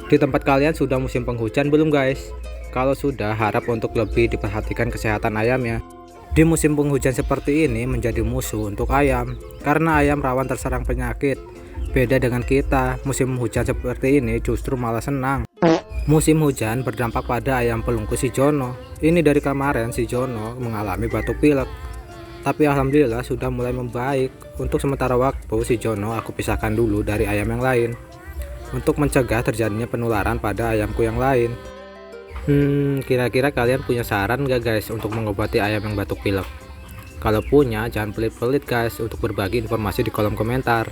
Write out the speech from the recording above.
Di tempat kalian sudah musim penghujan belum guys? Kalau sudah, harap untuk lebih diperhatikan kesehatan ayamnya. Di musim penghujan seperti ini menjadi musuh untuk ayam, karena ayam rawan terserang penyakit. Beda dengan kita, musim hujan seperti ini justru malah senang. Musim hujan berdampak pada ayam pelungkus si Jono. Ini dari kemarin si Jono mengalami batuk pilek, tapi alhamdulillah sudah mulai membaik. Untuk sementara waktu si Jono aku pisahkan dulu dari ayam yang lain untuk mencegah terjadinya penularan pada ayamku yang lain. Kira-kira kalian punya saran gak guys untuk mengobati ayam yang batuk pilek? Kalau punya, jangan pelit-pelit guys untuk berbagi informasi di kolom komentar.